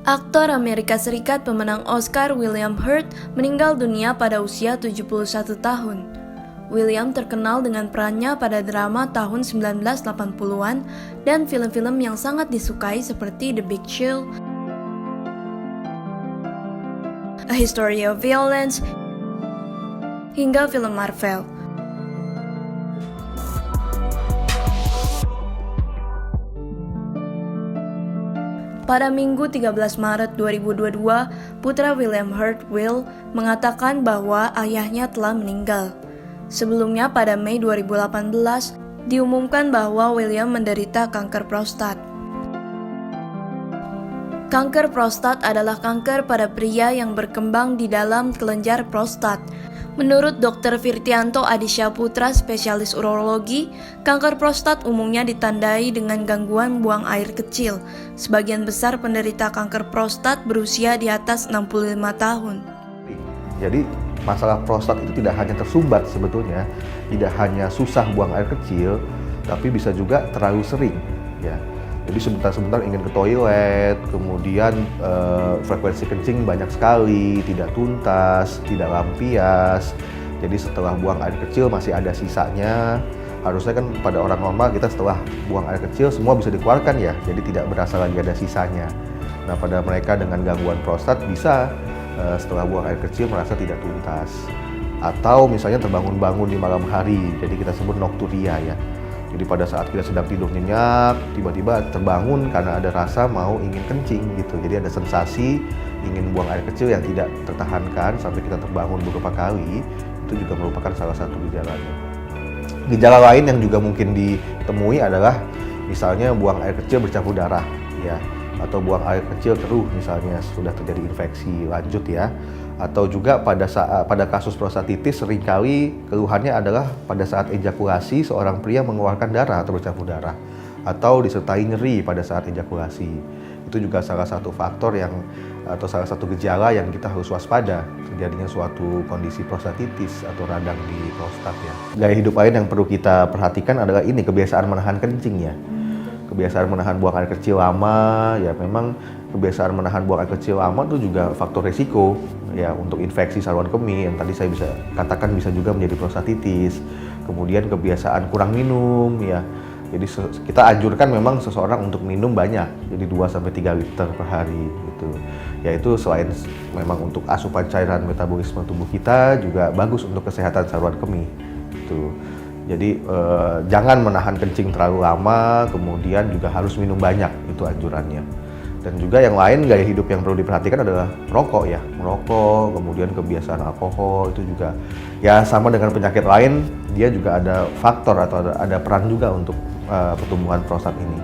Aktor Amerika Serikat pemenang Oscar William Hurt meninggal dunia pada usia 71 tahun. William terkenal dengan perannya pada drama tahun 1980-an dan film-film yang sangat disukai seperti The Big Chill, A History of Violence, hingga film Marvel. Pada Minggu 13 Maret 2022, putra William Hurt, Will, mengatakan bahwa ayahnya telah meninggal. Sebelumnya pada Mei 2018, diumumkan bahwa William menderita kanker prostat. Kanker prostat adalah kanker pada pria yang berkembang di dalam kelenjar prostat. Menurut Dr. Firtianto Adisya Putra, spesialis urologi, kanker prostat umumnya ditandai dengan gangguan buang air kecil. Sebagian besar penderita kanker prostat berusia di atas 65 tahun. Jadi masalah prostat itu tidak hanya tersumbat sebetulnya, tidak hanya susah buang air kecil, tapi bisa juga terlalu sering. Ya. Jadi sebentar-sebentar ingin ke toilet, kemudian frekuensi kencing banyak sekali, tidak tuntas, tidak lampias. Jadi setelah buang air kecil masih ada sisanya. Harusnya kan pada orang normal kita setelah buang air kecil semua bisa dikeluarkan ya, jadi tidak berasa lagi ada sisanya. Nah pada mereka dengan gangguan prostat bisa setelah buang air kecil merasa tidak tuntas. Atau misalnya terbangun-bangun di malam hari, jadi kita sebut nokturia ya. Jadi pada saat kita sedang tidur nyenyak, tiba-tiba terbangun karena ada rasa mau ingin kencing gitu. Jadi ada sensasi ingin buang air kecil yang tidak tertahankan sampai kita terbangun beberapa kali. Itu juga merupakan salah satu gejalanya. Gejala lain yang juga mungkin ditemui adalah misalnya buang air kecil bercampur darah ya, atau buang air kecil keruh misalnya sudah terjadi infeksi lanjut ya. Atau juga pada kasus prostatitis seringkali keluhannya adalah pada saat ejakulasi seorang pria mengeluarkan darah atau bercampur darah, atau disertai nyeri pada saat ejakulasi. Itu juga salah satu faktor atau salah satu gejala yang kita harus waspada terjadinya suatu kondisi prostatitis atau radang di prostat ya. Gaya hidup lain yang perlu kita perhatikan adalah ini, kebiasaan menahan kencing ya. Kebiasaan menahan buang air kecil lama ya, memang kebiasaan menahan buang air kecil lama itu juga faktor risiko ya untuk infeksi saluran kemih yang tadi saya bisa katakan bisa juga menjadi prostatitis. Kemudian kebiasaan kurang minum ya. Jadi kita anjurkan memang seseorang untuk minum banyak, jadi 2-3 liter per hari gitu. Yaitu selain memang untuk asupan cairan metabolisme tubuh kita juga bagus untuk kesehatan saluran kemih gitu. Jadi jangan menahan kencing terlalu lama, kemudian juga harus minum banyak, itu anjurannya. Dan juga yang lain gaya hidup yang perlu diperhatikan adalah merokok ya, merokok, kemudian kebiasaan alkohol itu juga ya sama dengan penyakit lain, dia juga ada faktor atau ada peran juga untuk pertumbuhan prostat ini.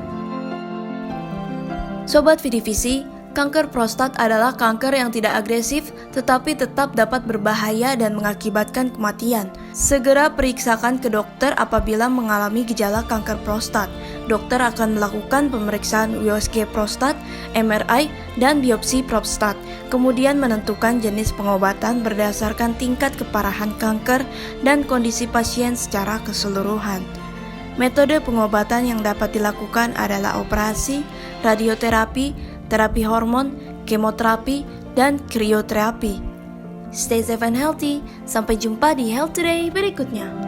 Sobat Vidivisi, kanker prostat adalah kanker yang tidak agresif tetapi tetap dapat berbahaya dan mengakibatkan kematian. Segera periksakan ke dokter apabila mengalami gejala kanker prostat. Dokter akan melakukan pemeriksaan USG prostat, MRI, dan biopsi prostat. Kemudian menentukan jenis pengobatan berdasarkan tingkat keparahan kanker dan kondisi pasien secara keseluruhan. Metode pengobatan yang dapat dilakukan adalah operasi, radioterapi, terapi hormon, kemoterapi, dan krioterapi. Stay safe and healthy. Sampai jumpa di Health Today berikutnya.